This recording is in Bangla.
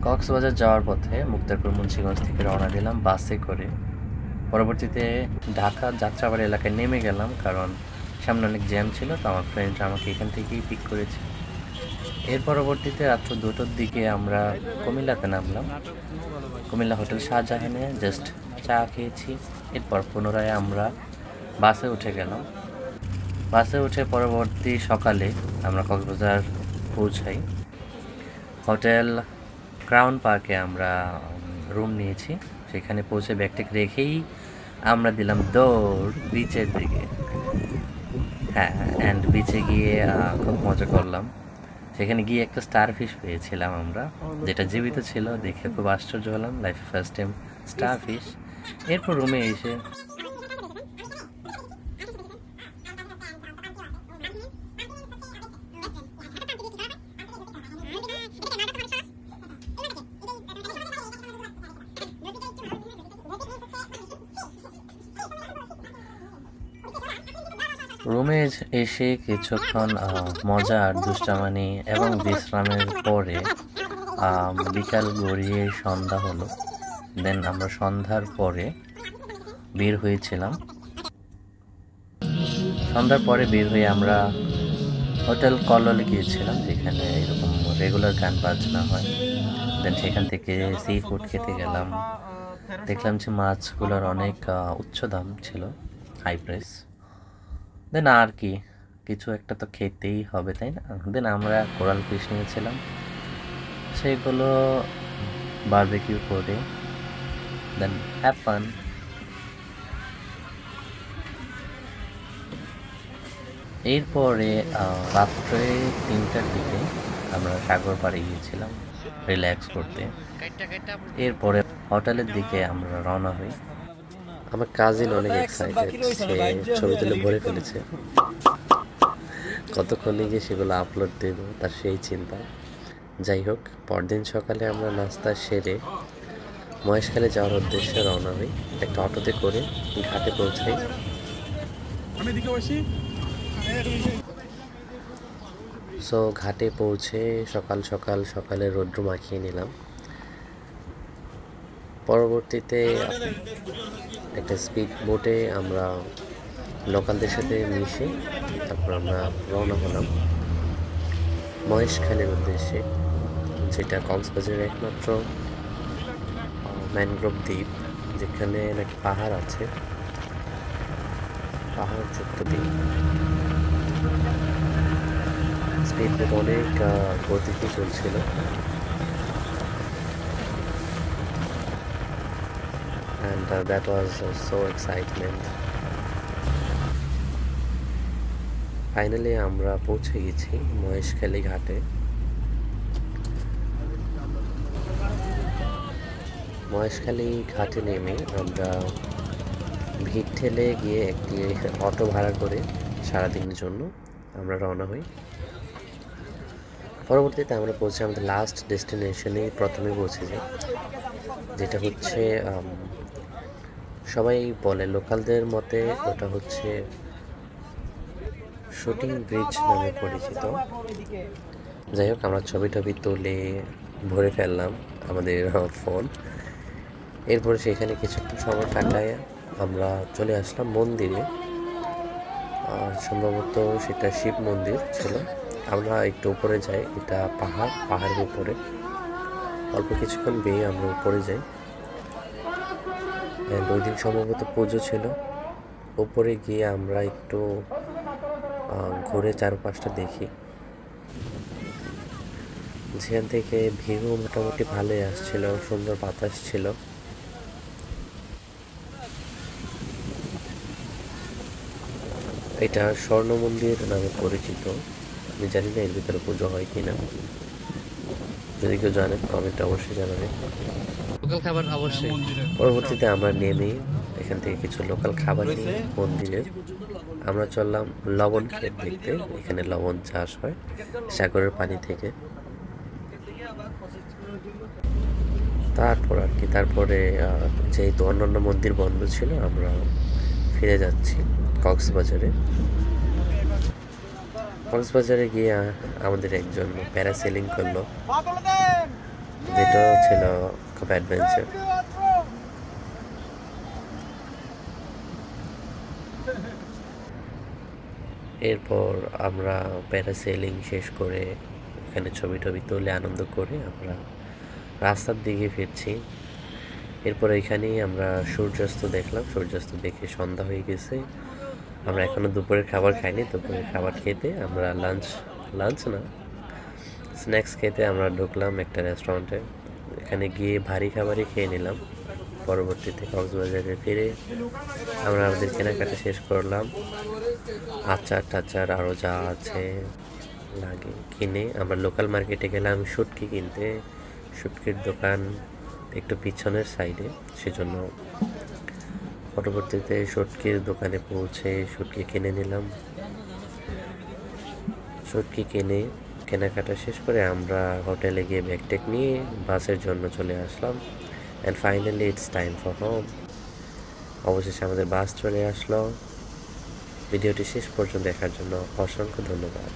কক্সবাজার যাওয়ার পথে মুক্তারপুর মুন্সিগঞ্জ থেকে রওনা দিলাম বাসে করে। পরবর্তীতে ঢাকা যাত্রাবাড়ি এলাকায় নেমে গেলাম, কারণ সামনে অনেক জ্যাম ছিল। তো আমার ফ্রেন্ডরা আমাকে এখান থেকেই পিক করেছে। এর পরবর্তীতে রাত্র 2টোর দিকে আমরা কুমিল্লাতে নামলাম। কুমিল্লা হোটেল শাহজাহানে জাস্ট চা খেয়েছি। এরপর পুনরায় আমরা বাসে উঠে গেলাম। বাসে উঠে পরবর্তী সকালে আমরা কক্সবাজার পৌঁছাই। হোটেল ক্রাউন পার্কে আমরা রুম নিয়েছি। সেখানে পৌঁছে ব্যাগটেক রেখেই আমরা দিলাম দৌড় বিচের দিকে। হ্যাঁ, অ্যান্ড বিচে গিয়ে খুব মজা করলাম। সেখানে গিয়ে একটা স্টার ফিশ পেয়েছিলাম আমরা, যেটা জীবিত ছিল। দেখে খুব আশ্চর্য হলাম, লাইফে ফার্স্ট টাইম স্টার ফিশ। এরপর রুমে এসে এসে কিছুক্ষণ মজা আর দুষ্টামানি এবং বিশ্রামের পরে বিকাল গড়িয়ে সন্ধ্যা হলো। দেন আমরা সন্ধ্যার পরে বের হয়েছিলাম। সন্ধ্যার পরে বের হয়ে আমরা হোটেল কল্লোলে গিয়েছিলাম, যেখানে এরকম রেগুলার গান বাজনা হয়। দেন সেখান থেকে সি ফুড খেতে গেলাম। দেখলাম যে মাছগুলোর অনেক উচ্চ দাম ছিল, হাই প্রাইস। দেন আর কি, কিছু একটা তো খেতেই হবে, তাই না? দেন আমরা কোরাল ফিশ নিয়েছিলাম, সেগুলো বারবিকিউ করে দেন হ্যাভ ফান। এরপরে রাত্রে 3টার দিকে আমরা সাগর পাড়ে গিয়েছিলাম রিল্যাক্স করতে। এরপরে হোটেলের দিকে আমরা রওনা হই। আমার কাজিন অনেক এক্সাইটেড, সে ছবি তুলে ভরে ফেলেছে। কতক্ষণে গিয়ে সেগুলো আপলোড দেব তার সেই চিন্তা। যাই হোক, পরদিন সকালে আমরা নাস্তা সেরে মহেশখালী যাওয়ার উদ্দেশ্যে রওনা হই। একটা অটোতে করে ঘাটে পৌঁছাই। সো ঘাটে পৌঁছে সকালে রৌদ্র মাখিয়ে নিলাম। পরবর্তীতে একটা স্পিড বোটে আমরা লোকালদের সাথে মিশে তারপর আমরা রওনা হলাম মহেশখালীর উদ্দেশ্যে, যেটা কক্সবাজারের একমাত্র ম্যানগ্রোভ দ্বীপ, যেখানে নাকি পাহাড় আছে, পাহাড়যুক্ত দ্বীপ। স্পিড বোট অনেক গতিতে চলছিল। And that was so excitement. Finally আমরা পৌঁছে গেছি মহেশখালী ঘাটে। মহেশখালী ঘাটে নেমে আমরা ভিড় ঠেলে গিয়ে একটি অটো ভাড়া করে সারাদিনের জন্য আমরা রওনা হই। পরবর্তীতে আমরা পৌঁছে আমাদের লাস্ট ডেস্টিনেশনে প্রথমে পৌঁছে যাই, যেটা হচ্ছে সবাই বলে লোকালদের মতে ওটা হচ্ছে শুটিং ব্রিজ নামে পরিচিত। যাই হোক, আমরা ছবি তুলে ভরে ফেললাম আমাদের ফোন। এরপরে সেখানে কিছুক্ষণ সময় কাটায় আমরা চলে আসলাম মন্দিরে। সম্ভবত সেটা শিব মন্দির ছিল। আমরা একটু উপরে যাই, এটা পাহাড়ের উপরে। অল্প কিছুক্ষণ বেয়ে আমরা উপরে যাই। ওই দিন সম্ভবত পুজো ছিল। উপরে গিয়ে আমরা একটু ঘুরে চারপাশটা দেখি। যেখান থেকে ভিউ মোটামুটি ভালোই আসছিল, সুন্দর বাতাস ছিল। এটা স্বর্ণ মন্দির নামে পরিচিত। আমি জানি না এর ভিতরে পুজো হয় কিনা, যদি কেউ জানেন কমেন্টে অবশ্যই জানাবেন। লোকাল খাবার অবশ্যই। পরবর্তীতে আমরা নেমে এখান থেকে কিছু লোকাল খাবার নিয়ে মন্দিরে আমরা চললাম লবণ ক্ষেত দেখতে। এখানে লবণ চাষ হয় সাগরের পানি থেকে। তারপরে যেহেতু অন্যান্য মন্দির বন্ধ ছিল, আমরা ফিরে যাচ্ছি কক্সবাজারে গিয়ে আমাদের একজন প্যারাসেলিং করলো, যেটা এটাও ছিল খুব অ্যাডভেঞ্চার। এরপর আমরা প্যারাসেলিং শেষ করে এখানে ছবি টবি তুলে আনন্দ করে আমরা রাস্তার দিকে ফিরছি। এরপর এখানেই আমরা সূর্যাস্ত দেখলাম। সূর্যাস্ত দেখে সন্ধ্যা হয়ে গেছে। আমরা এখনও দুপুরের খাবার খাইনি। দুপুরের খাবার খেতে আমরা লাঞ্চ না, স্ন্যাক্স খেতে আমরা ঢুকলাম একটা রেস্টুরেন্টে। এখানে গিয়ে ভারী খাবারই খেয়ে নিলাম। পরবর্তীতে কক্সবাজারে ফিরে আমরা আমাদের কেনাকাটা শেষ করলাম। আচার টাচার আরও যা আছে লাগে কিনে আমরা লোকাল মার্কেটে গেলাম শুটকি কিনতে। শুটকির দোকান একটু পিছনের সাইডে, সেজন্য পরবর্তীতে শুটকির দোকানে পৌঁছে শুটকি কিনে নিলাম। শুটকি কিনে কেনাকাটা শেষ করে আমরা হোটেলে গিয়ে ব্যাগটেক নিয়ে বাসের জন্য চলে আসলাম। And finally it's time for home. অবশেষে আমাদের বাস চলে আসলো। ভিডিওটি শেষ পর্যন্ত দেখার জন্য অসংখ্য ধন্যবাদ।